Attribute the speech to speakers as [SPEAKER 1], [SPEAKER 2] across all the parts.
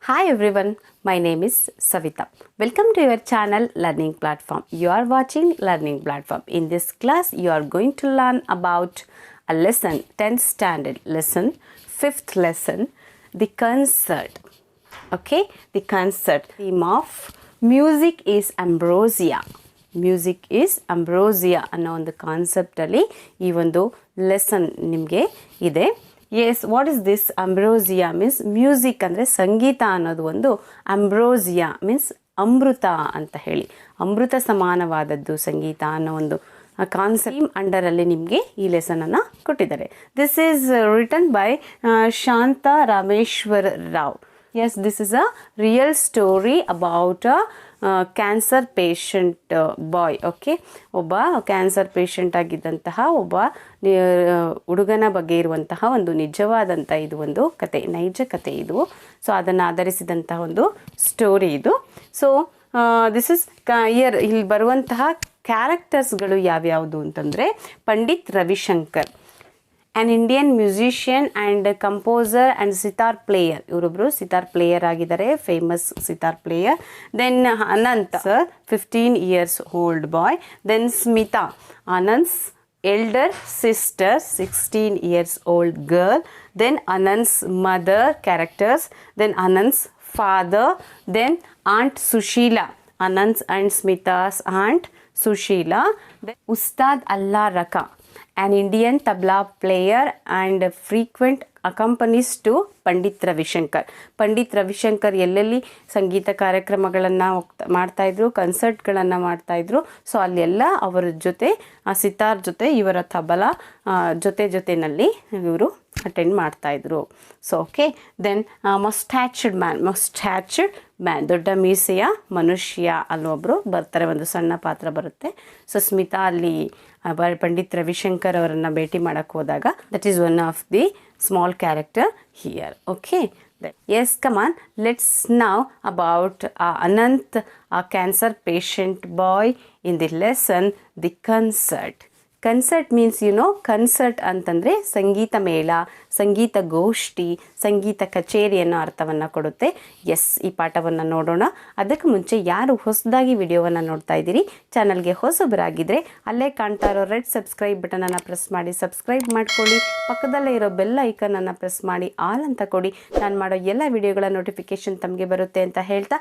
[SPEAKER 1] Hi everyone, my name is Savita. Welcome to your channel Learning Platform. You are watching Learning Platform. In this class, you are going to learn about a lesson, 10th standard lesson, 5th lesson, the concert. Okay, the concert. Theme of music is ambrosia. Music is ambrosia ಅನ್ನೋ ಒಂದು ಕಾನ್ಸೆಪ್ಟಲ್ಲಿ ಈ ಒಂದು lesson ನಿಮಗೆ ಇದೆ. Yes, what is this ambrosia means music ಅಂದರೆ ಸಂಗೀತ ಅನ್ನೋದು ಒಂದು ಅಂಬ್ರೋಸಿಯಾ ಮೀನ್ಸ್ ಅಮೃತ ಅಂತ ಹೇಳಿ, ಅಮೃತ ಸಮಾನವಾದದ್ದು ಸಂಗೀತ ಅನ್ನೋ ಒಂದು ಕಾನ್ಸೆಪ್ಟ್ ಅಂಡರಲ್ಲಿ ನಿಮಗೆ ಈ ಲೆಸನನ್ನು ಕೊಟ್ಟಿದ್ದಾರೆ. This is written by Shanta Rameshwara Rao. Yes, this is a real story about a cancer patient boy. Okay, ಒಬ್ಬ ಕ್ಯಾನ್ಸರ್ ಪೇಷಂಟ್ ಆಗಿದ್ದಂತಹ ಒಬ್ಬ ಹುಡುಗನ ಬಗ್ಗೆ ಇರುವಂತಹ ಒಂದು ನಿಜವಾದಂಥ ಇದು ಒಂದು ಕತೆ, ನೈಜ ಕತೆ ಇದು. ಸೊ ಅದನ್ನು ಆಧರಿಸಿದಂತಹ ಒಂದು ಸ್ಟೋರಿ ಇದು. ಸೊ ದಿಸ್ ಇಸ್ ಇಲ್ಲಿ ಬರುವಂತಹ ಕ್ಯಾರೆಕ್ಟರ್ಸ್ಗಳು ಯಾವ್ಯಾವುದು ಅಂತಂದರೆ, Pandit Ravi Shankar, an Indian musician and composer and sitar player. ಇವರೊಬ್ಬರು ಸಿತಾರ್ ಪ್ಲೇಯರ್ ಆಗಿದ್ದಾರೆ, famous sitar player. Then Anant sir, 15 years old boy. Then Smita, Anant's elder sister, 16 years old girl. Then Anand's mother characters. Then Anand's father. Then Aunt Sushila, Anand's and Smita's aunt Sushila. Then Ustad Allah Raka, an Indian tabla player and frequent accompanies to Pandit Ravishankar. Pandit Ravishankar ಎಲ್ಲೆಲ್ಲಿ ಸಂಗೀತ ಕಾರ್ಯಕ್ರಮಗಳನ್ನು ಮಾಡ್ತಾಯಿದ್ರು, ಕನ್ಸರ್ಟ್ಗಳನ್ನು ಮಾಡ್ತಾಯಿದ್ರು. So ಅಲ್ಲೆಲ್ಲ ಅವರ ಜೊತೆ ಸಿತಾರ್ ಜೊತೆ ಇವರ ತಬಲಾ ಜೊತೆಯಲ್ಲಿ ಇವರು ಅಟೆಂಡ್ ಮಾಡ್ತಾಯಿದ್ರು. ಸೊ ಓಕೆ, ದೆನ್ ಮೊಸ್ಟ್ಯಾಚ್ಡ್ ಮ್ಯಾನ್, ದೊಡ್ಡ ಮೀಸೆಯ ಮನುಷ್ಯ ಅಲ್ಲೊಬ್ಬರು ಬರ್ತಾರೆ, ಒಂದು ಸಣ್ಣ ಪಾತ್ರ ಬರುತ್ತೆ. ಸೊ ಸ್ಮಿತಾ ಅಲ್ಲಿ ಪಂಡಿತ್ ರವಿಶಂಕರ್ ಅವರನ್ನು ಭೇಟಿ ಮಾಡೋಕ್ಕೆ ಹೋದಾಗ, that is one of the small character here. Okay, yes, come on, let's now about Anant, a cancer patient boy in the lesson the concert. Concert means concert ಅಂತಂದರೆ ಸಂಗೀತ ಮೇಳ, ಸಂಗೀತ ಗೋಷ್ಠಿ, ಸಂಗೀತ ಕಚೇರಿ ಅನ್ನೋ ಅರ್ಥವನ್ನು ಕೊಡುತ್ತೆ. ಎಸ್, ಈ ಪಾಠವನ್ನು ನೋಡೋಣ. ಅದಕ್ಕೆ ಮುಂಚೆ ಯಾರು ಹೊಸದಾಗಿ ವಿಡಿಯೋವನ್ನು ನೋಡ್ತಾ ಇದ್ದೀರಿ, ಚಾನಲ್ಗೆ ಹೊಸಬರಾಗಿದ್ದರೆ ಅಲ್ಲೇ ಕಾಣ್ತಾ ಇರೋ ರೆಡ್ ಸಬ್ಸ್ಕ್ರೈಬ್ ಬಟನನ್ನು ಪ್ರೆಸ್ ಮಾಡಿ ಸಬ್ಸ್ಕ್ರೈಬ್ ಮಾಡ್ಕೊಳ್ಳಿ. ಪಕ್ಕದಲ್ಲೇ ಇರೋ ಬೆಲ್ ಐಕನನ್ನು ಪ್ರೆಸ್ ಮಾಡಿ ಆಲ್ ಅಂತ ಕೊಡಿ. ನಾನು ಮಾಡೋ ಎಲ್ಲ ವಿಡಿಯೋಗಳ ನೋಟಿಫಿಕೇಷನ್ ತಮಗೆ ಬರುತ್ತೆ ಅಂತ ಹೇಳ್ತಾ,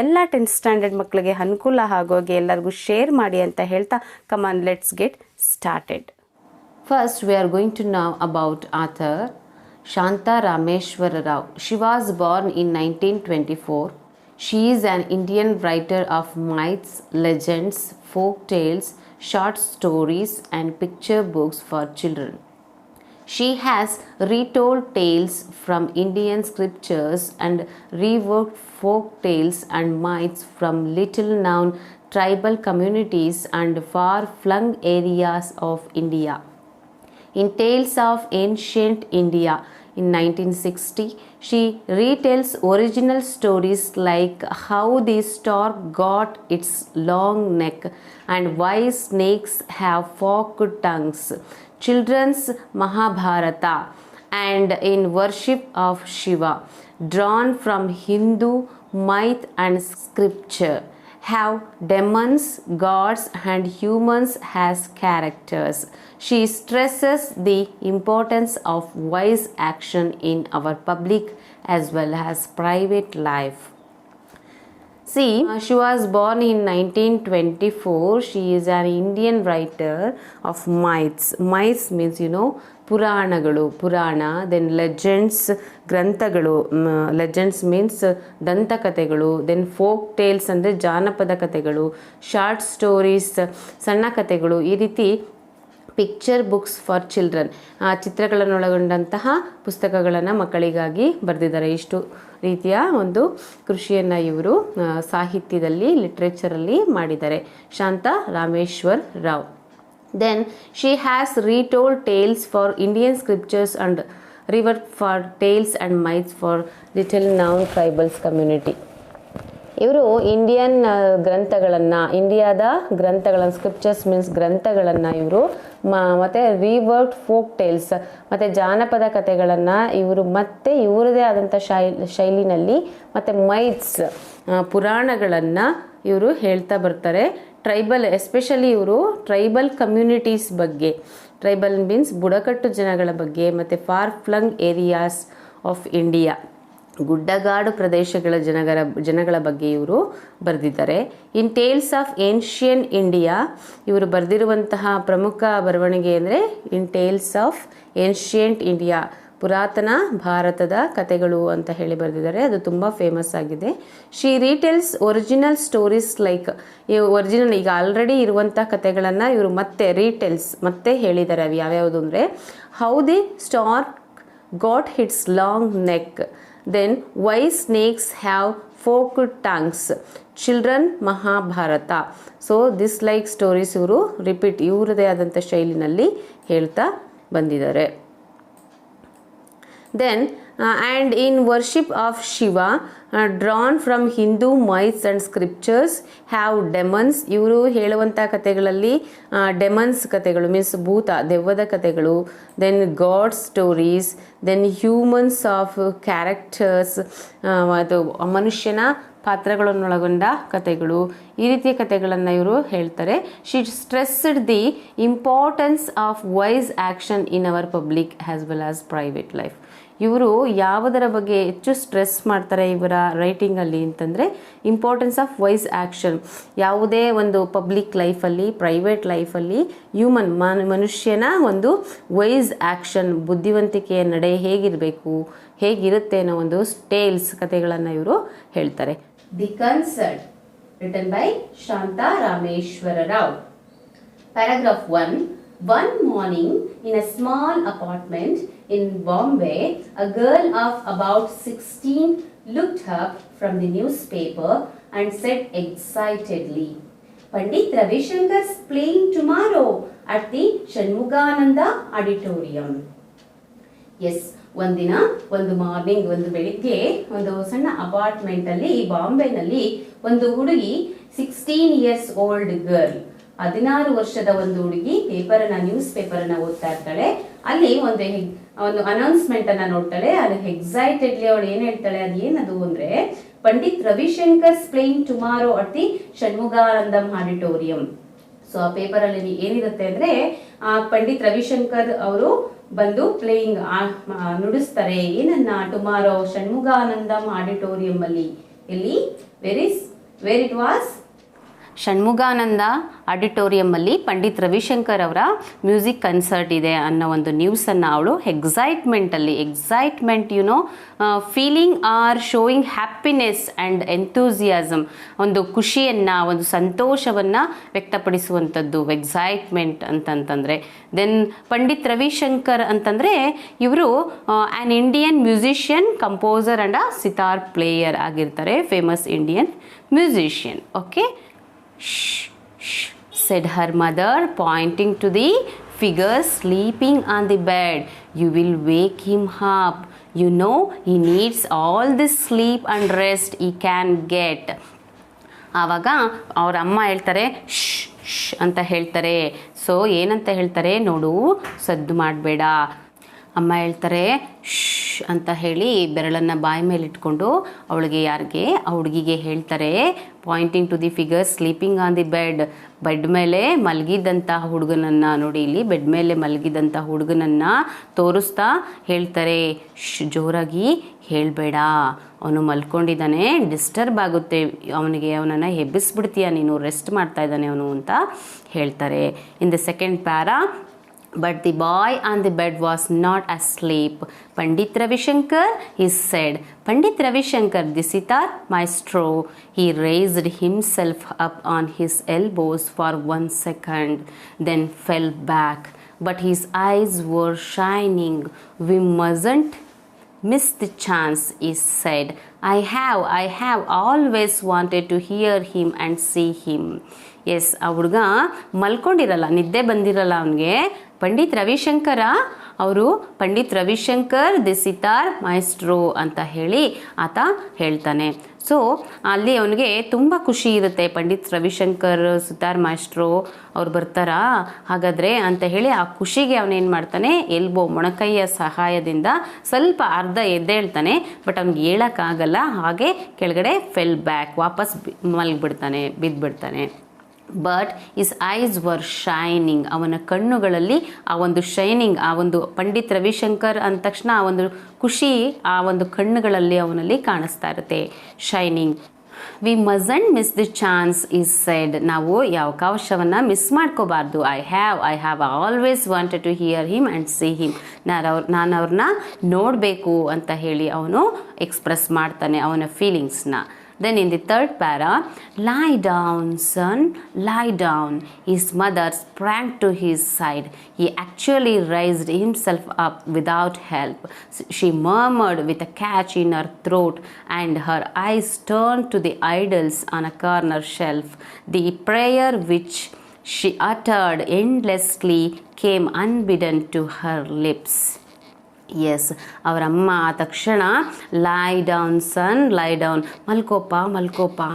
[SPEAKER 1] ಎಲ್ಲ 10th ಸ್ಟ್ಯಾಂಡರ್ಡ್ ಮಕ್ಕಳಿಗೆ ಅನುಕೂಲ ಆಗೋಗೆ ಎಲ್ಲರಿಗೂ ಶೇರ್ ಮಾಡಿ ಅಂತ ಹೇಳ್ತಾ, come on let's get started. First, we are going to know about author Shanta Rameshwara Rao. She was born in 1924. She is an Indian writer of myths, legends, folk tales, short stories and picture books for children. She has retold tales from Indian scriptures and reworked folk tales and myths from little-known tribal communities and far-flung areas of India. In Tales of Ancient India in 1960, she retells original stories like how the stork got its long neck and why snakes have forked tongues, children's Mahabharata, and in worship of Shiva, drawn from Hindu myth and scripture, have demons, gods and humans as characters. She stresses the importance of wise action in our public as well as private life. See, she was born in 1924. She is an Indian writer of myths. Myths means ಪುರಾಣಗಳು, ಪುರಾಣ. Then legends, ಗ್ರಂಥಗಳು. Legends means ದಂತಕಥೆಗಳು. Then folk tales ಅಂದರೆ ಜಾನಪದ ಕಥೆಗಳು. Short stories, ಸಣ್ಣ ಕಥೆಗಳು. ಈ ರೀತಿ ಪಿಕ್ಚರ್ ಬುಕ್ಸ್ ಫಾರ್ ಚಿಲ್ಡ್ರನ್, ಚಿತ್ರಗಳನ್ನೊಳಗೊಂಡಂತಹ ಪುಸ್ತಕಗಳನ್ನು ಮಕ್ಕಳಿಗಾಗಿ ಬರೆದಿದ್ದಾರೆ. ಇಷ್ಟು ರೀತಿಯ ಒಂದು ಕೃಷಿಯನ್ನು ಇವರು ಸಾಹಿತ್ಯದಲ್ಲಿ, ಲಿಟ್ರೇಚರಲ್ಲಿ ಮಾಡಿದ್ದಾರೆ. Shanta Rameswar Rao. Then she has retold tales for Indian scriptures and reworked for tales and myths for little known tribal community. ಇವರು ಇಂಡಿಯನ್ ಗ್ರಂಥಗಳನ್ನು, ಇಂಡಿಯಾದ ಗ್ರಂಥಗಳನ್ನು, ಸ್ಕ್ರಿಪ್ಚರ್ಸ್ ಮೀನ್ಸ್ ಗ್ರಂಥಗಳನ್ನು ಇವರು ಮತ್ತು ರೀವರ್ಕ್ಡ್ ಫೋಕ್ ಟೇಲ್ಸ್ ಮತ್ತು ಜಾನಪದ ಕಥೆಗಳನ್ನು ಇವರು ಮತ್ತೆ ಇವರದೇ ಆದಂಥ ಶೈಲಿನಲ್ಲಿ ಮತ್ತು ಮೈತ್ಸ್ ಪುರಾಣಗಳನ್ನು ಇವರು ಹೇಳ್ತಾ ಬರ್ತಾರೆ. ಟ್ರೈಬಲ್ ಎಸ್ಪೆಷಲಿ ಇವರು ಟ್ರೈಬಲ್ ಕಮ್ಯುನಿಟೀಸ್ ಬಗ್ಗೆ, ಟ್ರೈಬಲ್ ಮೀನ್ಸ್ ಬುಡಕಟ್ಟು ಜನಗಳ ಬಗ್ಗೆ ಮತ್ತು for flung areas of India, ಗುಡ್ಡಗಾಡು ಪ್ರದೇಶಗಳ ಜನಗಳ ಬಗ್ಗೆ ಇವರು ಬರೆದಿದ್ದಾರೆ. ಇನ್ ಟೇಲ್ಸ್ ಆಫ್ ಏನ್ಷಿಯನ್ ಇಂಡಿಯಾ ಇವರು ಬರೆದಿರುವಂತಹ ಪ್ರಮುಖ ಬರವಣಿಗೆ ಅಂದರೆ ಇನ್ ಟೇಲ್ಸ್ ಆಫ್ ಏನ್ಷಿಯಂಟ್ ಇಂಡಿಯಾ, ಪುರಾತನ ಭಾರತದ ಕಥೆಗಳು ಅಂತ ಹೇಳಿ ಬರೆದಿದ್ದಾರೆ. ಅದು ತುಂಬ ಫೇಮಸ್ ಆಗಿದೆ. She retells original stories like, original ಈಗ ಆಲ್ರೆಡಿ ಇರುವಂಥ ಕಥೆಗಳನ್ನು ಇವರು ಮತ್ತೆ ರೀಟೆಲ್ಸ್ ಮತ್ತೆ ಹೇಳಿದ್ದಾರೆ. ಅವು ಯಾವ್ಯಾವುದು ಅಂದರೆ how the stork got its long neck, then why snakes have forked tongues, children Mahabharata. So this like stories ಇವರು ರಿಪೀಟ್ ಇವರದೇ ಆದಂಥ ಶೈಲಿನಲ್ಲಿ ಹೇಳ್ತಾ ಬಂದಿದ್ದಾರೆ. Then and in worship of Shiva drawn from Hindu myths and scriptures have demons. ಇವರು ಹೇಳುವಂಥ ಕಥೆಗಳಲ್ಲಿ ಡೆಮನ್ಸ್ ಕಥೆಗಳು ಮೀನ್ಸ್ ಭೂತ ದೆವ್ವದ ಕಥೆಗಳು, then god stories, then humans of characters, ಅದು ಮನುಷ್ಯನ ಪಾತ್ರಗಳನ್ನೊಳಗೊಂಡ ಕಥೆಗಳು, ಈ ರೀತಿಯ ಕಥೆಗಳನ್ನು ಇವರು ಹೇಳ್ತಾರೆ. She stressed the importance of wise action in our public as well as private life. ಇವರು ಯಾವುದರ ಬಗ್ಗೆ ಹೆಚ್ಚು ಸ್ಟ್ರೆಸ್ ಮಾಡ್ತಾರೆ ಇವರ ರೈಟಿಂಗಲ್ಲಿ ಅಂತಂದರೆ ಇಂಪಾರ್ಟೆನ್ಸ್ ಆಫ್ ವೈಸ್ ಆ್ಯಕ್ಷನ್. ಯಾವುದೇ ಒಂದು ಪಬ್ಲಿಕ್ ಲೈಫಲ್ಲಿ, ಪ್ರೈವೇಟ್ ಲೈಫಲ್ಲಿ ಮನುಷ್ಯನ ಒಂದು ವೈಸ್ ಆ್ಯಕ್ಷನ್, ಬುದ್ಧಿವಂತಿಕೆಯ ನಡೆ ಹೇಗಿರಬೇಕು, ಹೇಗಿರುತ್ತೆ ಅನ್ನೋ ಒಂದು ಟೇಲ್ಸ್ ಕಥೆಗಳನ್ನು ಇವರು ಹೇಳ್ತಾರೆ. The concert written by Shanta Rameshwara Rao. Paragraph 1. One morning in a small apartment in Bombay, a girl of about 16 looked up from the newspaper and said excitedly, Pandit Ravi Shankar's playing tomorrow at the Shanmugananda Auditorium. Yes, ಒಂದಿನ ಒಂದು morning, ಒಂದು ಬೆಳಿಗ್ಗೆ ಒಂದು ಸಣ್ಣ ಅಪಾರ್ಟ್ಮೆಂಟಲ್ಲಿ ಬಾಂಬೆನಲ್ಲಿ ಒಂದು ಹುಡುಗಿ 16 years old girl, 16 ವರ್ಷದ ಒಂದು ಹುಡುಗಿ ನ್ಯೂಸ್ ಪೇಪರನ್ನು ಓದ್ತಾ ಇರ್ತಾಳೆ. ಅಲ್ಲಿ ಒಂದು ಅನೌನ್ಸ್ಮೆಂಟ್ ಅನ್ನ ನೋಡ್ತಾಳೆ. ಅಲ್ಲಿ ಎಕ್ಸೈಟೆಡ್ಲಿ ಅವಳು ಏನ್ ಹೇಳ್ತಾಳೆ, ಅದು ಏನದು ಅಂದ್ರೆ Pandit Ravi Shankar playing tomorrow at the Shanmukhananda auditorium. So ಆ ಪೇಪರ್ ಅಲ್ಲಿ ಏನಿರುತ್ತೆ ಅಂದ್ರೆ ಪಂಡಿತ್ ರವಿಶಂಕರ್ ಅವರು ಬಂದು ಪ್ಲೇಯಿಂಗ್ ನುಡಿಸ್ತಾರೆ ಏನನ್ನ, ಟುಮಾರೋ ಷಣ್ಮುಗಾನಂದಂ ಆಡಿಟೋರಿಯಂ ಅಲ್ಲಿ. ಇಲ್ಲಿ ವೇರ್ ಇಟ್ ವಾಸ್ ಷಣ್ಮುಗಾನಂದ ಆಡಿಟೋರಿಯಮ್ಮಲ್ಲಿ ಪಂಡಿತ್ ರವಿಶಂಕರ್ ಅವರ ಮ್ಯೂಸಿಕ್ ಕನ್ಸರ್ಟ್ ಇದೆ ಅನ್ನೋ ಒಂದು ನ್ಯೂಸನ್ನು ಅವಳು excitement feeling are showing happiness and enthusiasm, ಒಂದು ಖುಷಿಯನ್ನು, ಒಂದು ಸಂತೋಷವನ್ನು ವ್ಯಕ್ತಪಡಿಸುವಂಥದ್ದು ಎಕ್ಸೈಟ್ಮೆಂಟ್ ಅಂತಂತಂದರೆ. ದೆನ್ ಪಂಡಿತ್ ರವಿಶಂಕರ್ ಅಂತಂದರೆ ಇವರು an Indian musician, composer and a sitar player ಆಗಿರ್ತಾರೆ, famous Indian musician. Okay, Shh, shh, said her mother, pointing to the figure sleeping on the bed. You will wake him up. You know he needs all this sleep and rest he can get. ಆವಾಗ ಅವ್ರ ಅಮ್ಮ ಹೇಳ್ತಾರೆ ಶ್ ಶ್ ಅಂತ ಹೇಳ್ತಾರೆ. So ಏನಂತ ಹೇಳ್ತಾರೆ ನೋಡು, ಸದ್ದು ಮಾಡಬೇಡ. ಅಮ್ಮ ಹೇಳ್ತಾರೆ ಶ್ ಅಂತ ಹೇಳಿ ಬೆರಳನ್ನು ಬಾಯಿ ಮೇಲೆ ಇಟ್ಕೊಂಡು ಅವಳಿಗೆ ಆ ಹುಡುಗಿಗೆ ಹೇಳ್ತಾರೆ, pointing to the figure sleeping on the bed ಮೇಲೆ ಮಲಗಿದ್ದಂತಹ ಹುಡುಗನನ್ನು ನೋಡಿ, ಇಲ್ಲಿ ಬೆಡ್ ಮೇಲೆ ಮಲಗಿದಂಥ ಹುಡುಗನನ್ನು ತೋರಿಸ್ತಾ ಹೇಳ್ತಾರೆ, ಜೋರಾಗಿ ಹೇಳಬೇಡ, ಅವನು ಮಲ್ಕೊಂಡಿದ್ದಾನೆ, ಡಿಸ್ಟರ್ಬ್ ಆಗುತ್ತೆ ಅವನನ್ನು ಎಬ್ಬಿಸ್ಬಿಡ್ತೀಯ ನೀನು, ರೆಸ್ಟ್ ಮಾಡ್ತಾ ಇದ್ದಾನೆ ಅವನು ಅಂತ ಹೇಳ್ತಾರೆ. In the second para, but the boy on the bed was not asleep. Pandit Ravishankar, he said. Pandit Ravishankar, the sitar maestro. He raised himself up on his elbows for 1 second, then fell back. But his eyes were shining. We mustn't miss the chance, he said. I have always wanted to hear him and see him. Yes, ಆ ಹುಡುಗ ಮಲ್ಕೊಂಡಿರಲ್ಲ, ನಿದ್ದೆ ಬಂದಿರಲ್ಲ ಅವನಿಗೆ. ಪಂಡಿತ್ ರವಿಶಂಕರ ಅವರು Pandit Ravishankar the sitar maestro ಅಂತ ಹೇಳಿ ಆತ ಹೇಳ್ತಾನೆ. ಸೊ ಅಲ್ಲಿ ಅವನಿಗೆ ತುಂಬ ಖುಷಿ ಇರುತ್ತೆ, ಪಂಡಿತ್ ರವಿಶಂಕರ್ ಸಿತಾರ್ ಮಾಸ್ಟ್ರೋ ಅವ್ರು ಬರ್ತಾರಾ ಹಾಗಾದರೆ ಅಂತ ಹೇಳಿ ಆ ಖುಷಿಗೆ ಅವನೇನು ಮಾಡ್ತಾನೆ, ಎಲ್ಬೋ ಮೊಣಕೈಯ ಸಹಾಯದಿಂದ ಸ್ವಲ್ಪ ಅರ್ಧ ಎದ್ದೇಳ್ತಾನೆ. ಬಟ್ ಅವ್ನಿಗೆ ಹೇಳೋಕ್ಕಾಗಲ್ಲ, ಹಾಗೆ ಕೆಳಗಡೆ ಫೆಲ್ ಬ್ಯಾಕ್, ವಾಪಸ್ ಮಲಗಿಬಿಡ್ತಾನೆ, ಬಿದ್ದುಬಿಡ್ತಾನೆ. But his eyes were shining, ಅವನ ಕಣ್ಣುಗಳಲ್ಲಿ ಆ ಒಂದು ಶೈನಿಂಗ್, ಆ ಒಂದು ಪಂಡಿತ್ ರವಿಶಂಕರ್ ಅಂದ ತಕ್ಷಣ ಆ ಒಂದು ಖುಷಿ ಆ ಒಂದು ಕಣ್ಣುಗಳಲ್ಲಿ ಅವನಲ್ಲಿ ಕಾಣಿಸ್ತಾ ಇರುತ್ತೆ, shining. We mustn't miss the chance he said, ನಾವು ಈ ಅವಕಾಶವನ್ನು ಮಿಸ್ ಮಾಡ್ಕೋಬಾರ್ದು. I have always wanted to hear him and see him, ನಾನು ಅವ್ರನ್ನ ನೋಡಬೇಕು ಅಂತ ಹೇಳಿ ಅವನು ಎಕ್ಸ್ಪ್ರೆಸ್ ಮಾಡ್ತಾನೆ ಅವನ ಫೀಲಿಂಗ್ಸ್ನ. Then in the third para, lie down, son, lie down. His mother sprang to his side. He actually raised himself up without help. She murmured with a catch in her throat, and her eyes turned to the idols on a corner shelf. The prayer which she uttered endlessly came unbidden to her lips. Yes, ಅವರಮ್ಮ ಆ ತಕ್ಷಣ ಲೈ down son, lie down, ಮಲ್ಕೋಪ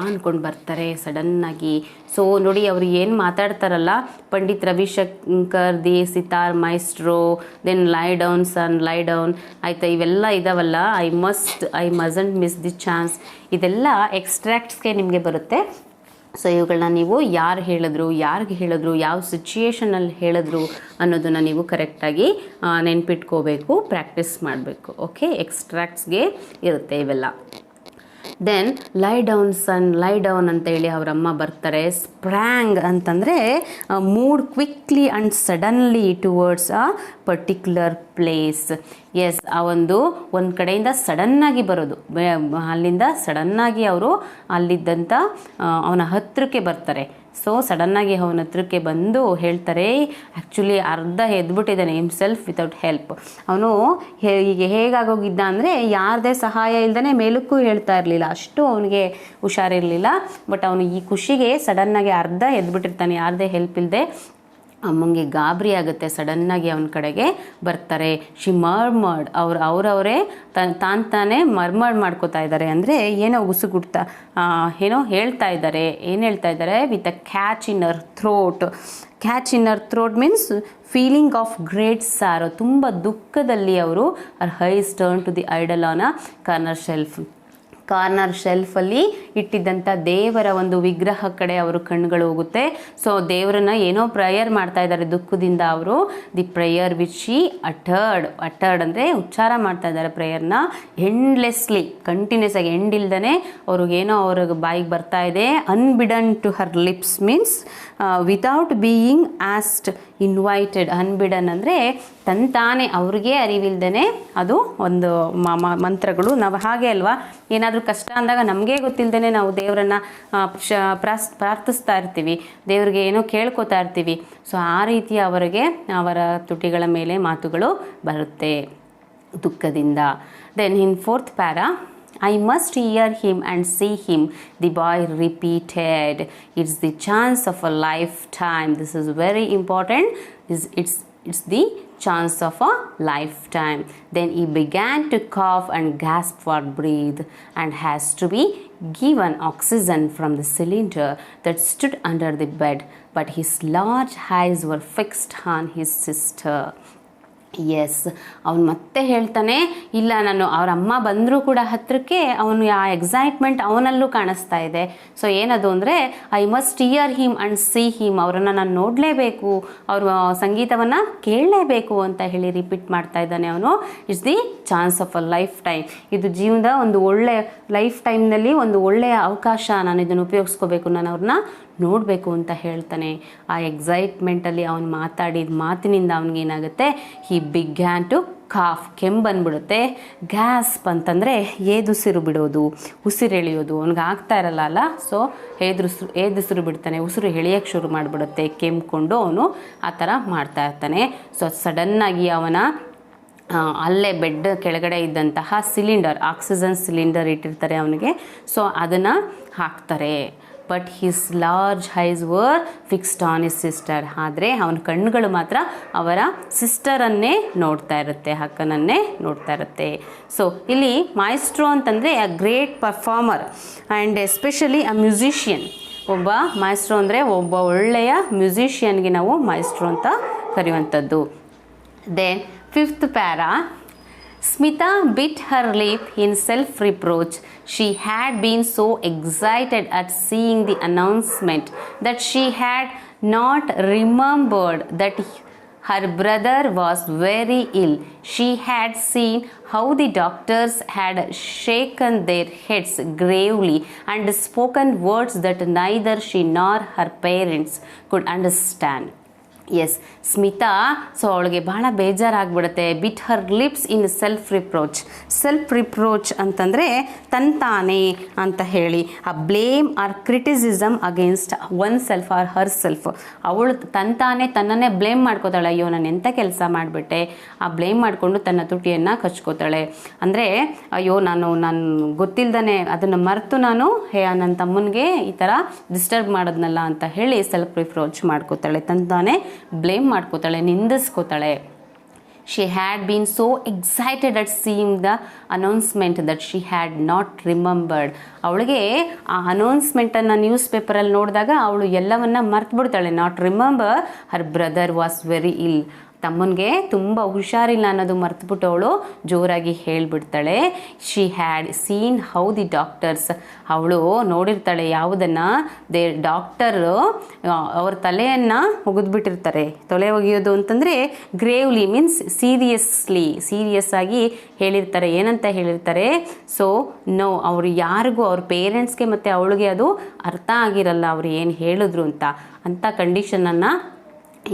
[SPEAKER 1] ಅಂದ್ಕೊಂಡು ಬರ್ತಾರೆ ಸಡನ್ನಾಗಿ. So ನೋಡಿ ಅವರು ಏನು ಮಾತಾಡ್ತಾರಲ್ಲ, Pandit Ravishankar the sitar maestro, then lie down son, lie down, ಆಯಿತಾ, ಇವೆಲ್ಲ ಇದಾವಲ್ಲ, I mustn't miss the chance, ಇದೆಲ್ಲ ಎಕ್ಸ್ಟ್ರಾಕ್ಟ್ಸ್ಗೆ ನಿಮಗೆ ಬರುತ್ತೆ. ಸೊ ಇವುಗಳನ್ನ ನೀವು ಯಾರಿಗೆ ಹೇಳಿದ್ರು, ಯಾವ ಸಿಚುಯೇಷನಲ್ಲಿ ಹೇಳಿದ್ರು ಅನ್ನೋದನ್ನು ನೀವು ಕರೆಕ್ಟಾಗಿ ನೆನ್ಪಿಟ್ಕೋಬೇಕು, ಪ್ರಾಕ್ಟೀಸ್ ಮಾಡಬೇಕು. ಓಕೆ, ಎಕ್ಸ್ಟ್ರಾಕ್ಟ್ಸ್ಗೆ ಇರುತ್ತೆ ಇವೆಲ್ಲ. Then lie down son, lie down ಅಂತೇಳಿ ಅವರಮ್ಮ ಬರ್ತಾರೆ. ಸ್ಪ್ರ್ಯಾಂಗ್ ಅಂತಂದರೆ moved quickly and suddenly towards a particular place. Yes, ಆ ಒಂದು ಕಡೆಯಿಂದ ಸಡನ್ನಾಗಿ ಬರೋದು, ಅಲ್ಲಿಂದ ಸಡನ್ನಾಗಿ ಅವರು ಅಲ್ಲಿದ್ದಂಥ ಅವನ ಹತ್ತಿರಕ್ಕೆ ಬರ್ತಾರೆ. ಸೊ ಸಡನ್ನಾಗಿ ಅವನ ಹತ್ರಕ್ಕೆ ಬಂದು ಹೇಳ್ತಾರೆ, ಆ್ಯಕ್ಚುಲಿ ಅರ್ಧ ಎದ್ಬಿಟ್ಟಿದ್ದಾನೆ ಹಿಮ್ಸೆಲ್ಫ್ ವಿತೌಟ್ ಹೆಲ್ಪ್. ಅವನು ಈಗ ಹೇಗಾಗೋಗಿದ್ದ ಅಂದರೆ ಯಾರದೇ ಸಹಾಯ ಇಲ್ಲದೇ ಮೇಲಕ್ಕೂ ಹೇಳ್ತಾ ಇರಲಿಲ್ಲ, ಅಷ್ಟು ಅವನಿಗೆ ಹುಷಾರಿರಲಿಲ್ಲ. ಬಟ್ ಅವನು ಈ ಖುಷಿಗೆ ಸಡನ್ನಾಗಿ ಅರ್ಧ ಎದ್ಬಿಟ್ಟಿರ್ತಾನೆ, ಯಾರದೇ ಹೆಲ್ಪ್ ಇಲ್ಲದೆ. ಅಮ್ಮಂಗೆ ಗಾಬರಿ ಆಗುತ್ತೆ, ಸಡನ್ನಾಗಿ ಅವನ ಕಡೆಗೆ ಬರ್ತಾರೆ. ಶಿ ಮರ್ಮರ್ಡ್, ಅವರವರೇ ತಾನೇ ಮರ್ಮರ್ಡ್ ಮಾಡ್ಕೋತಾ ಇದ್ದಾರೆ, ಅಂದರೆ ಏನೋ ಉಸುಗುಡ್ತಾ ಏನೋ ಹೇಳ್ತಾ ಇದ್ದಾರೆ. ಏನು ಹೇಳ್ತಾ ಇದ್ದಾರೆ? With a catch in her throat. Catch in her throat means feeling of great sorrow, ತುಂಬ ದುಃಖದಲ್ಲಿ ಅವರು her eyes turn to the idol on a corner ಶೆಲ್ಫಲ್ಲಿ ಇಟ್ಟಿದ್ದಂಥ ದೇವರ ಒಂದು ವಿಗ್ರಹ ಕಡೆ ಅವರು ಕಣ್ಣುಗಳು ಹೋಗುತ್ತೆ. ಸೊ ದೇವರನ್ನ ಏನೋ ಪ್ರೇಯರ್ ಮಾಡ್ತಾ ಇದ್ದಾರೆ ದುಃಖದಿಂದ ಅವರು. The prayer which she uttered ಅಂದರೆ ಉಚ್ಚಾರ ಮಾಡ್ತಾ ಇದ್ದಾರೆ ಪ್ರೇಯರ್ನ ಎಂಡ್ಲೆಸ್ಲಿ, ಕಂಟಿನ್ಯೂಸ್ ಆಗಿ, ಎಂಡ್ ಇಲ್ದೇ ಅವ್ರಿಗೇನೋ ಅವ್ರಿಗೆ ಬಾಯಿಗೆ ಬರ್ತಾ ಇದೆ. Unbidden to her lips means without being asked invited. Unbidden ಅಂದರೆ ತಂತಾನೆ ಅವ್ರಿಗೆ ಅರಿವಿಲ್ದೇ ಅದು ಒಂದು ಮಂತ್ರಗಳು. ನಾವು ಹಾಗೆ ಅಲ್ವಾ, ಏನಾದರೂ ಕಷ್ಟ ಅಂದಾಗ ನಮಗೆ ಗೊತ್ತಿಲ್ಲದೇ ನಾವು ದೇವರನ್ನು ಪ್ರಾರ್ಥಿಸ್ತಾ ಇರ್ತೀವಿ, ದೇವರಿಗೆ ಏನೋ ಕೇಳ್ಕೊತಾ ಇರ್ತೀವಿ. ಸೊ ಆ ರೀತಿ ಅವರ ತುಟಿಗಳ ಮೇಲೆ ಮಾತುಗಳು ಬರುತ್ತೆ ದುಃಖದಿಂದ. Then in fourth para, I must hear him and see him, the boy repeated. It's the chance of a lifetime. This is very important. It's the chance of a lifetime. Then he began to cough and gasp for breath, and has to be given oxygen from the cylinder that stood under the bed. But his large eyes were fixed on his sister. Yes, ಅವನು ಮತ್ತೆ ಹೇಳ್ತಾನೆ, ಇಲ್ಲ ನಾನು ಅವ್ರ ಅಮ್ಮ ಬಂದರೂ ಕೂಡ ಹತ್ತಿರಕ್ಕೆ ಅವನು ಆ ಎಕ್ಸೈಟ್ಮೆಂಟ್ ಅವನಲ್ಲೂ ಕಾಣಿಸ್ತಾ ಇದೆ. ಸೊ ಏನದು ಅಂದರೆ I must here him and see him, ಅವರನ್ನು ನಾನು ನೋಡಲೇಬೇಕು, ಅವ್ರ ಸಂಗೀತವನ್ನು ಕೇಳಲೇಬೇಕು ಅಂತ ಹೇಳಿ ರಿಪೀಟ್ ಮಾಡ್ತಾ ಇದ್ದಾನೆ ಅವನು. It's the chance of a life time, ಇದು ಜೀವನದ ಒಂದು ಒಳ್ಳೆಯ ಲೈಫ್ ಟೈಮ್ನಲ್ಲಿ ಒಂದು ಒಳ್ಳೆಯ ಅವಕಾಶ, ನಾನು ಇದನ್ನು ಉಪಯೋಗಿಸ್ಕೋಬೇಕು, ನಾನು ಅವ್ರನ್ನ ನೋಡಬೇಕು ಅಂತ ಹೇಳ್ತಾನೆ. ಆ ಎಕ್ಸೈಟ್ಮೆಂಟಲ್ಲಿ ಅವನು ಮಾತಾಡಿದ ಮಾತಿನಿಂದ ಅವನಿಗೇನಾಗುತ್ತೆ, ಹಿ ಬಿಗ್ಯಾನ್ ಟು ಕಾಫ್, ಕೆಂಬಂದ್ಬಿಡುತ್ತೆ. ಗ್ಯಾಸ್ಪ್ ಅಂತಂದರೆ ಏದುಸಿರು ಬಿಡೋದು, ಉಸಿರು ಎಳೆಯೋದು, ಅವ್ನಿಗೆ ಆಗ್ತಾ ಇರಲ್ಲ ಅಲ್ಲ, ಸೊ ಏದುಸಿರು ಬಿಡ್ತಾನೆ, ಉಸಿರು ಎಳೆಯೋಕ್ಕೆ ಶುರು ಮಾಡಿಬಿಡುತ್ತೆ, ಕೆಮ್ಕೊಂಡು ಅವನು ಆ ಥರ ಮಾಡ್ತಾ ಇರ್ತಾನೆ. ಸೊ ಸಡನ್ನಾಗಿ ಅವನ ಅಲ್ಲೇ ಬೆಡ್ ಕೆಳಗಡೆ ಇದ್ದಂತಹ ಸಿಲಿಂಡರ್, ಆಕ್ಸಿಜನ್ ಸಿಲಿಂಡರ್ ಇಟ್ಟಿರ್ತಾರೆ ಅವನಿಗೆ, ಸೊ ಅದನ್ನು ಹಾಕ್ತಾರೆ. But his large ice var fixed on his sister. ಆದರೆ ಅವನ ಕಣ್ಣುಗಳು ಮಾತ್ರ ಅವರ ಸಿಸ್ಟರನ್ನೇ ನೋಡ್ತಾ ಇರುತ್ತೆ, ಅಕ್ಕನನ್ನೇ ನೋಡ್ತಾ ಇರುತ್ತೆ. ಸೊ ಇಲ್ಲಿ ಮಾಯಿಸ್ಟ್ರೋ ಅಂತಂದರೆ a great performer and especially a musician. ಒಬ್ಬ ಮಾಯಿಸ್ಟ್ರೋ ಅಂದರೆ ಒಬ್ಬ ಒಳ್ಳೆಯ ಮ್ಯೂಸಿಷಿಯನ್ಗೆ ನಾವು ಮಾಯಿಸ್ಟ್ರೋ ಅಂತ ಕರೆಯುವಂಥದ್ದು. Then 5th para. Smita bit her lip in self-reproach. She had been so excited at seeing the announcement that she had not remembered that her brother was very ill. She had seen how the doctors had shaken their heads gravely and spoken words that neither she nor her parents could understand. Yes, Smita so ಅವಳಿಗೆ ಬಹಳ ಬೇಜಾರಾಗ್ಬಿಡುತ್ತೆ. Bit her lips in self reproach ಅಂತಂದರೆ ತಂತಾನೆ ಅಂತ ಹೇಳಿ, ಆ blame or criticism against one self or her self. ಅವಳು ತಂತಾನೆ ತನ್ನನ್ನೇ ಬ್ಲೇಮ್ ಮಾಡ್ಕೋತಾಳೆ. ಅಯ್ಯೋ ನಾನು ಎಂಥ ಕೆಲಸ ಮಾಡಿಬಿಟ್ಟೆ, ಆ ಬ್ಲೇಮ್ ಮಾಡಿಕೊಂಡು ತನ್ನ ತುಟಿಯನ್ನು ಕಚ್ಕೋತಾಳೆ. ಅಂದರೆ ಅಯ್ಯೋ ನಾನು ಗೊತ್ತಿಲ್ದೇ ಅದನ್ನು ಮರೆತು ನಾನು ನನ್ನ ತಮ್ಮನಿಗೆ ಈ ಥರ ಡಿಸ್ಟರ್ಬ್ ಮಾಡೋದ್ನಲ್ಲ ಅಂತ ಹೇಳಿ ಸೆಲ್ಫ್ ರಿಪ್ರೋಚ್ ಮಾಡ್ಕೋತಾಳೆ, ತಂತಾನೆ ಬ್ಲೇಮ್ ಮಾಡ್ಕೋತಾಳೆ, ನಿಂದಿಸ್ಕೋತಾಳೆ. She had been so excited at seeing the announcement that she had not remembered. ಅವಳಿಗೆ ಆ ಅನೌನ್ಸ್ಮೆಂಟನ್ನು ನ್ಯೂಸ್ ಪೇಪರಲ್ಲಿ ನೋಡಿದಾಗ ಅವಳು ಎಲ್ಲವನ್ನ ಮರ್ತು ಬಿಡ್ತಾಳೆ. Not remember her brother was very ill. ತಮ್ಮನಿಗೆ ತುಂಬ ಹುಷಾರಿಲ್ಲ ಅನ್ನೋದು ಮರ್ತುಬಿಟ್ಟು ಅವಳು ಜೋರಾಗಿ ಹೇಳಿಬಿಡ್ತಾಳೆ. She had seen how the doctors. ಅವಳು ನೋಡಿರ್ತಾಳೆ ಯಾವುದನ್ನು, ಡಾಕ್ಟರು ಅವ್ರ ತಲೆಯನ್ನು ಒಗೆದ್ಬಿಟ್ಟಿರ್ತಾರೆ. ತಲೆ ಒಗೆಯೋದು ಅಂತಂದರೆ ಗ್ರೇವ್ಲಿ ಮೀನ್ಸ್ ಸೀರಿಯಸ್ ಆಗಿ ಹೇಳಿರ್ತಾರೆ. ಏನಂತ ಹೇಳಿರ್ತಾರೆ, ಸೊ ನೋ ಅವರು ಯಾರಿಗೂ ಅವ್ರ ಪೇರೆಂಟ್ಸ್ಗೆ ಮತ್ತು ಅವಳಿಗೆ ಅದು ಅರ್ಥ ಆಗಿರಲ್ಲ ಅವರು ಏನು ಹೇಳಿದ್ರು ಅಂತ ಕಂಡೀಷನನ್ನು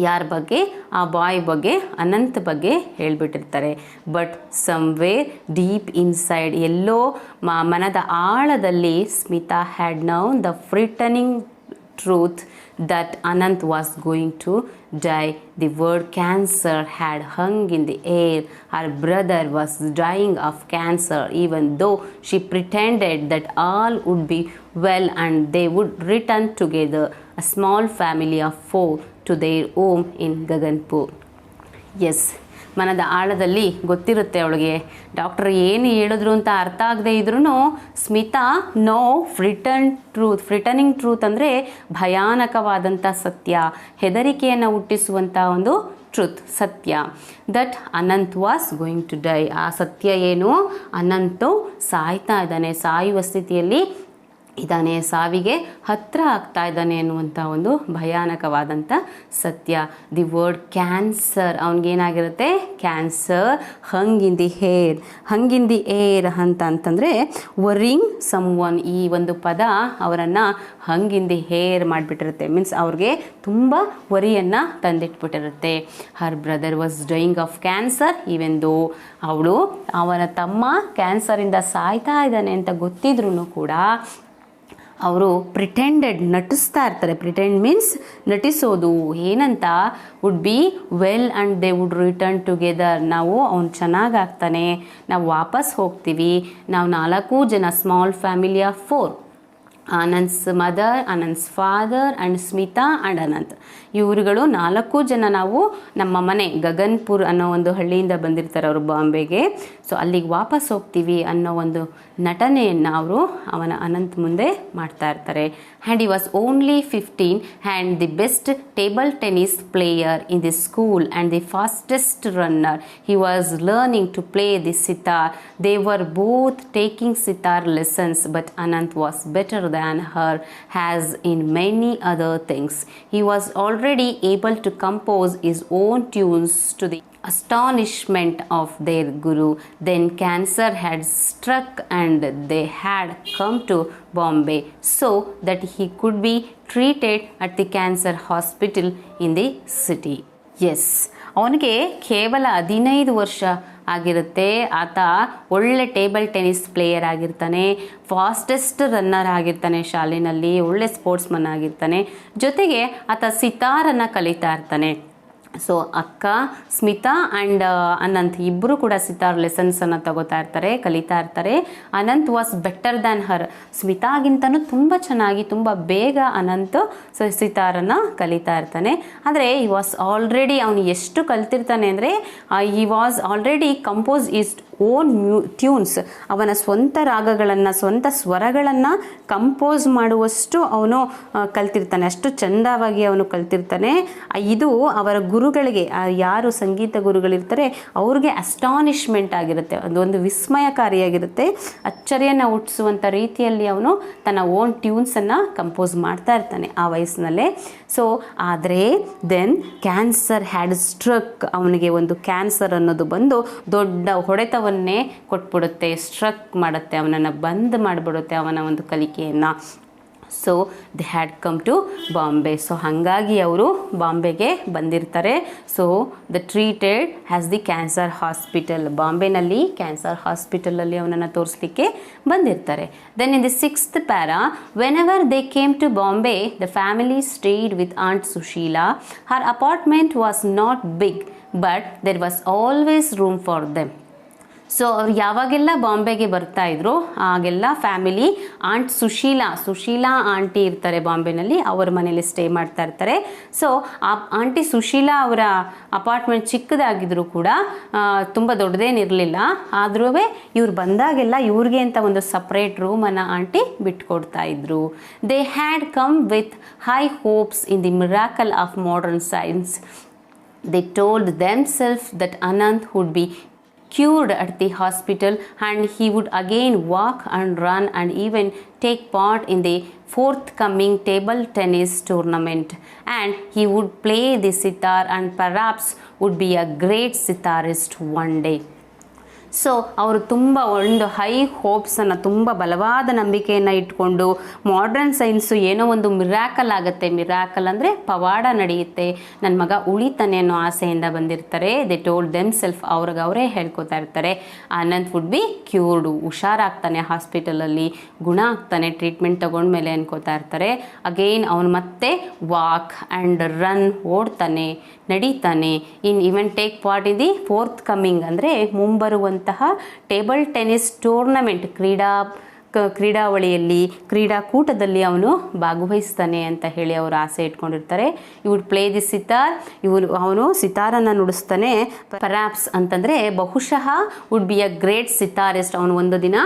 [SPEAKER 1] ಯಾರ ಬಗ್ಗೆ, ಆ ಬಾಯ್ ಬಗ್ಗೆ, ಅನಂತ್ ಬಗ್ಗೆ ಹೇಳಿಬಿಟ್ಟಿರ್ತಾರೆ. ಬಟ್ ಸಮ್ವೇರ್ ಡೀಪ್ ಇನ್ಸೈಡ್, ಎಲ್ಲೋ ಮನದ ಆಳದಲ್ಲಿ Smita had known the frightening truth that Anant was going to die. The word cancer had hung in the air. Her brother was dying of cancer, even though she pretended that all would be well and they would return together, a small family of 4, to their home in Gaganpur. Yes, ಮನದ ಆಳದಲ್ಲಿ ಗೊತ್ತಿರುತ್ತೆ ಅವಳಿಗೆ. Doctor ಏನು ಹೇಳಿದ್ರು ಅಂತ ಅರ್ಥ ಆಗದೆ ಇದ್ರೂ ಸ್ಮಿತಾ ನೋ ಫ್ರಿಟನಿಂಗ್ ಟ್ರೂತ್ ಅಂದರೆ ಭಯಾನಕವಾದಂಥ ಸತ್ಯ, ಹೆದರಿಕೆಯನ್ನು ಹುಟ್ಟಿಸುವಂಥ ಒಂದು ಟ್ರೂತ್, ಸತ್ಯ. That Anant was going to die. ಆ ಸತ್ಯ ಏನು, ಅನಂತು ಸಾಯ್ತಾ ಇದ್ದಾನೆ, ಸಾಯುವ ಸ್ಥಿತಿಯಲ್ಲಿ ಇದ್ದಾನೆ, ಸಾವಿಗೆ ಹತ್ತಿರ ಆಗ್ತಾ ಇದ್ದಾನೆ ಅನ್ನುವಂಥ ಒಂದು ಭಯಾನಕವಾದಂಥ ಸತ್ಯ. ದಿ ವರ್ಡ್ ಕ್ಯಾನ್ಸರ್, ಅವನಿಗೇನಾಗಿರುತ್ತೆ, cancer. Hung in the air ಅಂತಂದರೆ ವರಿಂಗ್ ಸಮ್ ಒನ್. ಈ ಒಂದು ಪದ ಅವರನ್ನು ಹಂಗ್ ಇನ್ ದಿ ಹೇರ್ ಮಾಡಿಬಿಟ್ಟಿರುತ್ತೆ. ಮೀನ್ಸ್ ಅವ್ರಿಗೆ ತುಂಬ ವರಿಯನ್ನು ತಂದಿಟ್ಬಿಟ್ಟಿರುತ್ತೆ. Her brother was dying of cancer even though, ಅವಳು ಅವನ ತಮ್ಮ ಕ್ಯಾನ್ಸರಿಂದ ಸಾಯ್ತಾ ಇದ್ದಾನೆ ಅಂತ ಗೊತ್ತಿದ್ರೂ ಕೂಡ ಅವರು ಪ್ರಿಟೆಂಡೆಡ್, ನಟಿಸ್ತಾ ಇರ್ತಾರೆ. ಪ್ರಿಟೆಂಡ್ ಮೀನ್ಸ್ ನಟಿಸೋದು. ಏನಂತ, would be well and they would return together. ನಾವು ಅವ್ನು ಚೆನ್ನಾಗಾಗ್ತಾನೆ, ನಾವು ವಾಪಸ್ ಹೋಗ್ತೀವಿ, ನಾವು 4 ಜನ, small family of 4, Anand's mother, Anand's father and Smita and Anant. ಇವರುಗಳು 4 ಜನ ನಾವು ನಮ್ಮ ಮನೆ ಗಗನ್ಪುರ್ ಅನ್ನೋ ಒಂದು ಹಳ್ಳಿಯಿಂದ ಬಂದಿರ್ತಾರೆ ಅವರು ಬಾಂಬೆಗೆ. ಸೊ ಅಲ್ಲಿಗೆ ವಾಪಸ್ ಹೋಗ್ತೀವಿ ಅನ್ನೋ ಒಂದು ನಟನೆಯನ್ನು ಅವರು ಅವನ ಅನಂತ್ ಮುಂದೆ ಮಾಡ್ತಾ ಇರ್ತಾರೆ. And he was only 15 and the best table tennis player in the school and the fastest runner. He was learning to play the sitar. They were both taking sitar lessons, but Anant was better than her, as in many other things. He was already able to compose his own tunes to the astonishment of their guru. Then cancer had struck and they had come to Bombay so that he could be treated at the cancer hospital in the city. Yes, ಅವನಿಗೆ ಕೇವಲ 15 ವರ್ಷ ಆಗಿರುತ್ತೆ. ಆತ ಒಳ್ಳೆ table tennis player ಆಗಿರ್ತಾನೆ, fastest runner ಆಗಿರ್ತಾನೆ, ಶಾಲೆಯಲ್ಲಿ ಒಳ್ಳೆ ಸ್ಪೋರ್ಟ್ಸ್ಮನ್ ಆಗಿರ್ತಾನೆ. ಜೊತೆಗೆ ಆತ ಸಿತಾರನ್ನು ಕಲಿತಾ ಇರ್ತಾನೆ. ಸೊ ಅಕ್ಕ ಸ್ಮಿತಾ ಆ್ಯಂಡ್ ಅನಂತ್ ಇಬ್ಬರು ಕೂಡ ಸಿತಾರ್ ಲೆಸನ್ಸನ್ನು ತಗೋತಾ ಇರ್ತಾರೆ, ಕಲಿತಾ ಇರ್ತಾರೆ. ಅನಂತ್ ವಾಸ್ ಬೆಟರ್ ದ್ಯಾನ್ ಹರ್. ಸ್ಮಿತಾಗಿಂತನೂ ತುಂಬ ಚೆನ್ನಾಗಿ ತುಂಬ ಬೇಗ ಅನಂತ್ ಸಿತಾರನ್ನು ಕಲಿತಾ ಇರ್ತಾನೆ. ಆದರೆ ಈ ವಾಸ್ ಆಲ್ರೆಡಿ ಅವನು ಎಷ್ಟು ಕಲ್ತಿರ್ತಾನೆ ಅಂದರೆ ಈ was already compose is own tunes. ಅವನ ಸ್ವಂತ ರಾಗಗಳನ್ನು ಸ್ವಂತ ಸ್ವರಗಳನ್ನು ಕಂಪೋಸ್ ಮಾಡುವಷ್ಟು ಅವನು ಕಲ್ತಿರ್ತಾನೆ, ಅಷ್ಟು ಚೆಂದವಾಗಿ ಅವನು ಕಲ್ತಿರ್ತಾನೆ. ಇದು ಅವರ ಗುರುಗಳಿಗೆ, ಯಾರು ಸಂಗೀತ ಗುರುಗಳಿರ್ತಾರೆ ಅವ್ರಿಗೆ ಅಸ್ಟಾನಿಷ್ಮೆಂಟ್ ಆಗಿರುತ್ತೆ, ಅದೊಂದು ವಿಸ್ಮಯಕಾರಿಯಾಗಿರುತ್ತೆ. ಅಚ್ಚರಿಯನ್ನು ಹುಟ್ಟಿಸುವಂಥ ರೀತಿಯಲ್ಲಿ ಅವನು ತನ್ನ ಓನ್ ಟ್ಯೂನ್ಸನ್ನು ಕಂಪೋಸ್ ಮಾಡ್ತಾ ಇರ್ತಾನೆ ಆ ವಯಸ್ಸಿನಲ್ಲೇ. ಸೊ ಆದರೆ ದೆನ್ ಕ್ಯಾನ್ಸರ್ ಹ್ಯಾಡ್ ಸ್ಟ್ರಕ್. ಅವನಿಗೆ ಒಂದು ಕ್ಯಾನ್ಸರ್ ಅನ್ನೋದು ಬಂದು ದೊಡ್ಡ ಹೊಡೆತವನ್ನೇ ಕೊಟ್ಬಿಡುತ್ತೆ, ಸ್ಟ್ರಕ್ ಮಾಡುತ್ತೆ, ಅವನನ್ನು ಬಂದ್ ಮಾಡಿಬಿಡುತ್ತೆ ಅವನ ಒಂದು ಕಲಿಕೆಯನ್ನು. So they had come to Bombay. So ಹಾಗಾಗಿ ಅವರು ಬಾಂಬೆಗೆ ಬಂದಿರ್ತಾರೆ. So the treated has the cancer hospital. ಬಾಂಬೆನಲ್ಲಿ ಕ್ಯಾನ್ಸರ್ ಹಾಸ್ಪಿಟಲಲ್ಲಿ ಅವನನ್ನು ತೋರಿಸ್ಲಿಕ್ಕೆ ಬಂದಿರ್ತಾರೆ. Then in the 6th para, whenever they came to Bombay the family stayed with aunt Sushila. Her apartment was not big but there was always room for them. So ಅವ್ರು ಯಾವಾಗೆಲ್ಲ ಬಾಂಬೆಗೆ ಬರ್ತಾ ಇದ್ರು ಆಗೆಲ್ಲ ಫ್ಯಾಮಿಲಿ ಆಂಟ್ ಸುಶೀಲಾ ಆಂಟಿ ಇರ್ತಾರೆ ಬಾಂಬೆನಲ್ಲಿ, ಅವ್ರ ಮನೇಲಿ stay ಮಾಡ್ತಾ ಇರ್ತಾರೆ. ಸೊ ಆ ಆಂಟಿ ಸುಶೀಲಾ ಅವರ ಅಪಾರ್ಟ್ಮೆಂಟ್ ಚಿಕ್ಕದಾಗಿದ್ರು ಕೂಡ ತುಂಬ ದೊಡ್ಡದೇನಿರಲಿಲ್ಲ. ಆದ್ರೂ ಇವ್ರು ಬಂದಾಗೆಲ್ಲ ಇವ್ರಿಗೆ ಅಂತ ಒಂದು ಸಪ್ರೇಟ್ ರೂಮನ್ನು ಆಂಟಿ ಬಿಟ್ಕೊಡ್ತಾ ಇದ್ರು. They had come with high hopes in the miracle of modern science. They told themselves that Anant would be cured at the hospital and he would again walk and run and even take part in the forthcoming table tennis tournament, and he would play the sitar and perhaps would be a great sitarist one day. So ಅವರು ತುಂಬ ಒಂದು high ಹೋಪ್ಸನ್ನು, ತುಂಬ ಬಲವಾದ ನಂಬಿಕೆಯನ್ನು ಇಟ್ಕೊಂಡು modern science ಏನೋ ಒಂದು miracle ಆಗುತ್ತೆ, ಮಿರಾಕಲ್ ಅಂದರೆ ಪವಾಡ ನಡೆಯುತ್ತೆ, ನನ್ನ ಮಗ ಉಳಿತಾನೆ ಅನ್ನೋ ಆಸೆಯಿಂದ ಬಂದಿರ್ತಾರೆ. ದೇ ಟೋಲ್ಡ್ ದೆಮ್ ಸೆಲ್ಫ್, ಅವರೇ ಹೇಳ್ಕೊತಾ ಇರ್ತಾರೆ. ಅನಂತ್ ವುಡ್ ಬಿ ಕ್ಯೂರ್ಡು, ಹುಷಾರಾಗ್ತಾನೆ, ಹಾಸ್ಪಿಟಲಲ್ಲಿ ಗುಣ ಆಗ್ತಾನೆ ಟ್ರೀಟ್ಮೆಂಟ್ ತಗೊಂಡ್ಮೇಲೆ ಅನ್ಕೋತಾ ಇರ್ತಾರೆ. ಅಗೇನ್ ಅವನು ಮತ್ತೆ ವಾಕ್ ಆ್ಯಂಡ್ ರನ್, ಓಡ್ತಾನೆ, ನಡೀತಾನೆ. Even take part in the fourth coming ಅಂದರೆ ಮುಂಬರುವಂತಹ ಟೇಬಲ್ ಟೆನ್ನಿಸ್ ಟೂರ್ನಮೆಂಟ್, ಕ್ರೀಡಾವಳಿಯಲ್ಲಿ, ಕ್ರೀಡಾಕೂಟದಲ್ಲಿ ಅವನು ಭಾಗವಹಿಸ್ತಾನೆ ಅಂತ ಹೇಳಿ ಅವರು ಆಸೆ ಇಟ್ಕೊಂಡಿರ್ತಾರೆ. ವುಡ್ ಪ್ಲೇ ದಿ ಸಿತಾರ್, ಅವನು ಸಿತಾರನ್ನು ನುಡಿಸ್ತಾನೆ. ಪರ್ಯಾಪ್ಸ್ ಅಂತಂದರೆ ಬಹುಶಃ would be a great sitarist, ಅವನು ಒಂದು ದಿನ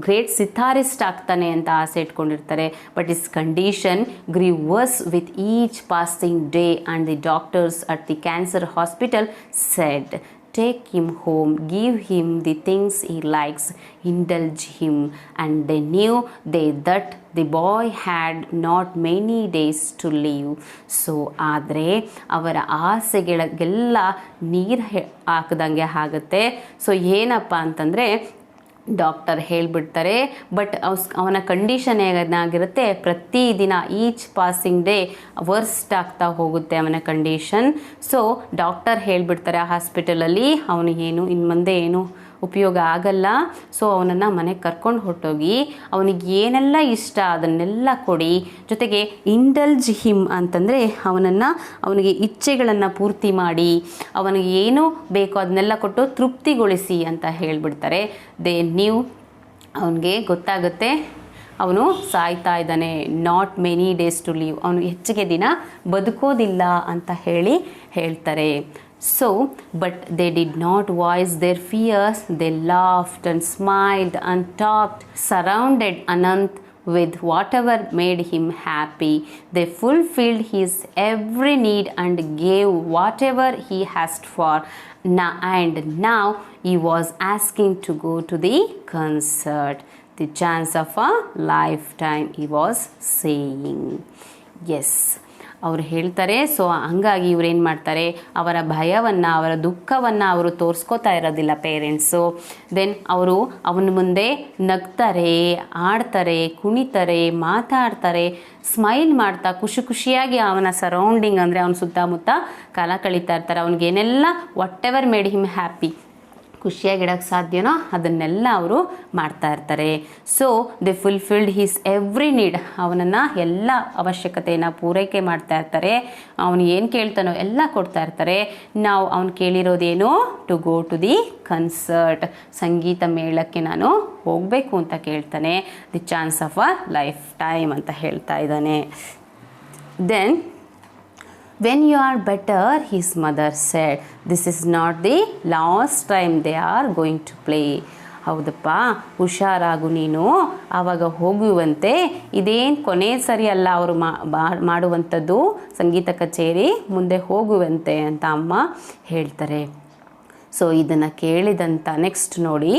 [SPEAKER 1] ಗ್ರೇಟ್ ಸಿತಾರಿಸ್ಟ್ ಆಗ್ತಾನೆ ಅಂತ ಆಸೆ ಇಟ್ಕೊಂಡಿರ್ತಾರೆ. But his condition grew worse with each passing day and the doctors at the cancer hospital said, take him home, give him the things he likes, indulge him. And they knew that the boy had not many days to live. So ಆದರೆ ಅವರ ಆಸೆಗಳಿಗೆಲ್ಲ ನೀರು ಹಾಕಿದಂಗೆ ಆಗುತ್ತೆ. So ಏನಪ್ಪ ಅಂತಂದರೆ doctor ಹೇಳಿಬಿಡ್ತಾರೆ, but ಅವನ condition ಏನಾಗಿರುತ್ತೆ, ಪ್ರತಿದಿನ each passing day worst ಆಗ್ತಾ ಹೋಗುತ್ತೆ ಅವನ ಕಂಡೀಷನ್. ಸೊ ಡಾಕ್ಟರ್ ಹೇಳಿಬಿಡ್ತಾರೆ ಆ ಹಾಸ್ಪಿಟಲಲ್ಲಿ ಅವನಿಗೇನು ಇನ್ನು ಮುಂದೆ ಏನು ಉಪಯೋಗ ಆಗಲ್ಲ. ಸೊ ಅವನನ್ನು ಮನೆಗೆ ಕರ್ಕೊಂಡು ಹೊರಟೋಗಿ ಅವನಿಗೆ ಏನೆಲ್ಲ ಇಷ್ಟ ಅದನ್ನೆಲ್ಲ ಕೊಡಿ, ಜೊತೆಗೆ ಇಂಡಲ್ಜ್ ಹಿಮ್ ಅಂತಂದರೆ ಅವನಿಗೆ ಇಚ್ಛೆಗಳನ್ನು ಪೂರ್ತಿ ಮಾಡಿ, ಅವನಿಗೆ ಏನು ಬೇಕೋ ಅದನ್ನೆಲ್ಲ ಕೊಟ್ಟು ತೃಪ್ತಿಗೊಳಿಸಿ ಅಂತ ಹೇಳಿಬಿಡ್ತಾರೆ. ದೇ ನ್ಯೂ, ಅವನಿಗೆ ಗೊತ್ತಾಗುತ್ತೆ ಅವನು ಸಾಯ್ತಾ ಇದ್ದಾನೆ, not many days to live, ಅವನು ಹೆಚ್ಚಿಗೆ ದಿನ ಬದುಕೋದಿಲ್ಲ ಅಂತ ಹೇಳ್ತಾರೆ. So, but they did not voice their fears. They laughed and smiled and talked, surrounded Anant with whatever made him happy. They fulfilled his every need and gave whatever he asked for. And now he was asking to go to the concert. The chance of a lifetime, he was saying. Yes. ಅವ್ರು ಹೇಳ್ತಾರೆ. So ಹಂಗಾಗಿ ಇವ್ರೇನು ಮಾಡ್ತಾರೆ, ಅವರ ಭಯವನ್ನು, ಅವರ ದುಃಖವನ್ನು ಅವರು ತೋರಿಸ್ಕೋತಾ ಇರೋದಿಲ್ಲ ಪೇರೆಂಟ್ಸು. ದೆನ್ ಅವರು ಅವನ ಮುಂದೆ ನಗ್ತಾರೆ, ಆಡ್ತಾರೆ, ಕುಣಿತಾರೆ, ಮಾತಾಡ್ತಾರೆ, ಸ್ಮೈಲ್ ಮಾಡ್ತಾ ಖುಷಿಯಾಗಿ ಅವನ ಸರೌಂಡಿಂಗ್ ಅಂದರೆ ಅವನ ಸುತ್ತಮುತ್ತ ಕಾಲ ಕಳೀತಾ ಇರ್ತಾರೆ. ಅವ್ನಿಗೇನೆಲ್ಲ whatever made him happy, ಖುಷಿಯಾಗಿಡೋಕ್ಕೆ ಸಾಧ್ಯನೋ ಅದನ್ನೆಲ್ಲ ಅವರು ಮಾಡ್ತಾ ಇರ್ತಾರೆ. So they fulfilled his every need, ಅವನನ್ನು ಎಲ್ಲ ಅವಶ್ಯಕತೆಯನ್ನು ಪೂರೈಕೆ ಮಾಡ್ತಾ ಇರ್ತಾರೆ. ಅವನು ಏನು ಕೇಳ್ತಾನೋ ಎಲ್ಲ ಕೊಡ್ತಾ ಇರ್ತಾರೆ. ನಾವು ಅವ್ನು ಕೇಳಿರೋದೇನು, to go to the concert, ಸಂಗೀತ ಮೇಳಕ್ಕೆ ನಾನು ಹೋಗಬೇಕು ಅಂತ ಕೇಳ್ತಾನೆ. The chance of a lifetime ಅಂತ ಹೇಳ್ತಾ ಇದ್ದಾನೆ. Then when you are better, his mother said, this is not the last time they are going to play. ಹೌದಪ್ಪ, ಹುಷಾರಾಗು ನೀನು, ಆವಾಗ ಹೋಗುವಂತೆ, ಇದೇನು ಕೊನೆ ಸರಿ ಅಲ್ಲ ಅವರು ಮಾಡುವಂಥದ್ದು ಸಂಗೀತ ಕಚೇರಿ, ಮುಂದೆ ಹೋಗುವಂತೆ ಅಂತ ಅಮ್ಮ ಹೇಳ್ತಾರೆ. ಸೊ ಇದನ್ನು ಕೇಳಿದಂಥ ನೆಕ್ಸ್ಟ್ ನೋಡಿ,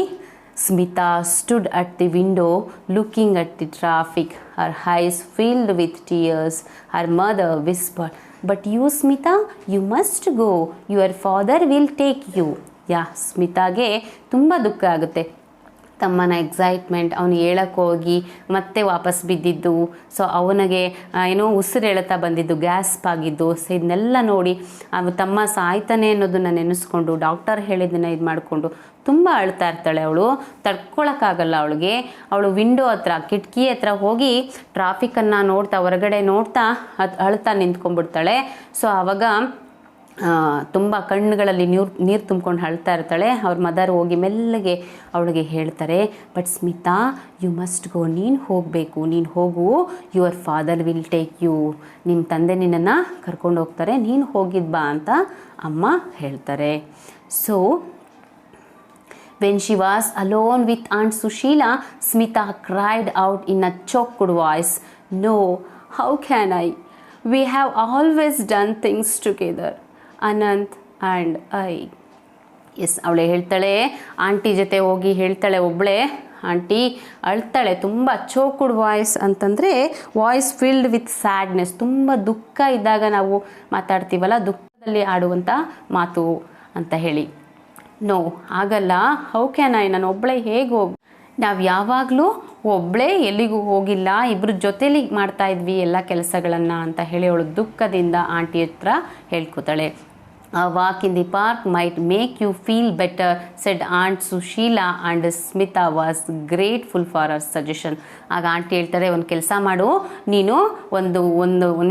[SPEAKER 1] Smita stood at the window looking at the traffic, her eyes filled with tears. Her mother whispered, but you Smita, you must go, your father will take you. ಸ್ಮಿತಾಗೆ ತುಂಬ ದುಃಖ ಆಗುತ್ತೆ. ತಮ್ಮನ ಎಕ್ಸೈಟ್ಮೆಂಟ್, ಅವನು ಹೇಳಕ್ಕೆ ಹೋಗಿ ಮತ್ತೆ ವಾಪಸ್ ಬಿದ್ದಿದ್ದು, ಸೊ ಅವನಿಗೆ ಏನೋ ಉಸಿರು ಎಳ್ತಾ ಬಂದಿದ್ದು, ಗ್ಯಾಸ್ಪ್ ಆಗಿದ್ದು, ಸೊ ಇದನ್ನೆಲ್ಲ ನೋಡಿ ತಮ್ಮ ಸಾಯ್ತಾನೆ ಅನ್ನೋದನ್ನು ನೆನೆಸ್ಕೊಂಡು ಡಾಕ್ಟರ್ ಹೇಳಿದ್ದನ್ನು ಇದು ಮಾಡಿಕೊಂಡು ತುಂಬ ಅಳ್ತಾ ಇರ್ತಾಳೆ. ಅವಳು ತಡ್ಕೊಳಕ್ಕಾಗಲ್ಲ ಅವಳಿಗೆ. ಅವಳು ವಿಂಡೋ ಹತ್ರ, ಕಿಟಕಿ ಹತ್ರ ಹೋಗಿ ಟ್ರಾಫಿಕನ್ನು ನೋಡ್ತಾ, ಹೊರಗಡೆ ನೋಡ್ತಾ ಅಳ್ತಾ ನಿಂತ್ಕೊಂಡ್ಬಿಡ್ತಾಳೆ. ಸೊ ಆವಾಗ ತುಂಬ ಕಣ್ಣುಗಳಲ್ಲಿ ನೀರು ತುಂಬ್ಕೊಂಡು ಅಳ್ತಾ ಇರ್ತಾಳೆ. ಅವ್ರ ಮದರ್ ಹೋಗಿ ಮೆಲ್ಲಗೆ ಅವಳಿಗೆ ಹೇಳ್ತಾರೆ, but Smita you must go, ನೀನು ಹೋಗಬೇಕು, ನೀನು ಹೋಗು, your father will take you, ನಿಮ್ಮ ತಂದೆ ನಿನ್ನನ್ನು ಕರ್ಕೊಂಡು ಹೋಗ್ತಾರೆ, ನೀನು ಹೋಗಿದ್ದು ಬಾ ಅಂತ ಅಮ್ಮ ಹೇಳ್ತಾರೆ. So when she was alone with Aunt Sushila, Smita cried out in a choked voice, no, how can I? We have always done things together, Anant and I. Yes, ಅವಳೇ ಹೇಳ್ತಾಳೆ, ಆಂಟಿ ಜೊತೆ ಹೋಗಿ ಹೇಳ್ತಾಳೆ ಒಬ್ಬಳೇ. ಆಂಟಿ ಅಳ್ತಾಳೆ ತುಂಬ. ಚೋಕ್ಡ್ voice ಅಂತಂದರೆ voice filled with sadness, ತುಂಬ ದುಃಖ ಇದ್ದಾಗ ನಾವು ಮಾತಾಡ್ತೀವಲ್ಲ, ದುಃಖದಲ್ಲಿ ಆಡುವಂಥ ಮಾತು ಅಂತ ಹೇಳಿ. ನೋ, ಆಗಲ್ಲ, ಹೌ ಕ್ಯಾನ್ ಐ, ನಾನು ಒಬ್ಬಳೇ ಹೇಗೆ ಹೋಗಿ, ನಾವು ಯಾವಾಗಲೂ ಒಬ್ಬಳೇ ಎಲ್ಲಿಗೂ ಹೋಗಿಲ್ಲ, ಇಬ್ಬರ ಜೊತೇಲಿ ಮಾಡ್ತಾ ಇದ್ವಿ ಎಲ್ಲ ಕೆಲಸಗಳನ್ನು ಅಂತ ಹೇಳಿ ಅವಳು ದುಃಖದಿಂದ ಆಂಟಿ ಹತ್ರ ಹೇಳ್ಕೊತಾಳೆ. A walk in the park might make you feel better, said Aunt Sushila, and Smita was grateful for her suggestion. ಆಗ ಆಂಟಿ ಹೇಳ್ತಾರೆ, ಒಂದು ಕೆಲಸ ಮಾಡು, ನೀನು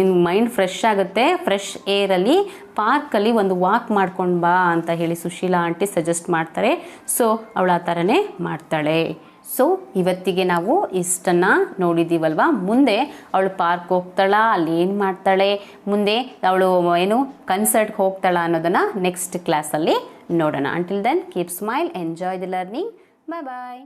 [SPEAKER 1] ನಿನ್ನ ಮೈಂಡ್ ಫ್ರೆಶ್ ಆಗುತ್ತೆ, ಫ್ರೆಶ್ ಏರಲ್ಲಿ ಪಾರ್ಕಲ್ಲಿ ಒಂದು ವಾಕ್ ಮಾಡ್ಕೊಂಡು ಬಾ ಅಂತ ಹೇಳಿ ಸುಶೀಲಾ ಆಂಟಿ ಸಜೆಸ್ಟ್ ಮಾಡ್ತಾರೆ. ಸೊ ಅವಳು ಆ ಥರನೇ ಮಾಡ್ತಾಳೆ. ಸೊ ಇವತ್ತಿಗೆ ನಾವು ಇಷ್ಟನ್ನು ನೋಡಿದ್ದೀವಲ್ವ. ಮುಂದೆ ಅವಳು ಪಾರ್ಕ್ ಹೋಗ್ತಾಳ, ಅಲ್ಲಿ ಏನು ಮಾಡ್ತಾಳೆ, ಮುಂದೆ ಅವಳು ಏನು ಕನ್ಸರ್ಟ್ಗೆ ಹೋಗ್ತಾಳ ಅನ್ನೋದನ್ನು ನೆಕ್ಸ್ಟ್ ಕ್ಲಾಸಲ್ಲಿ ನೋಡೋಣ. Until then keep smile, enjoy the learning, bye bye.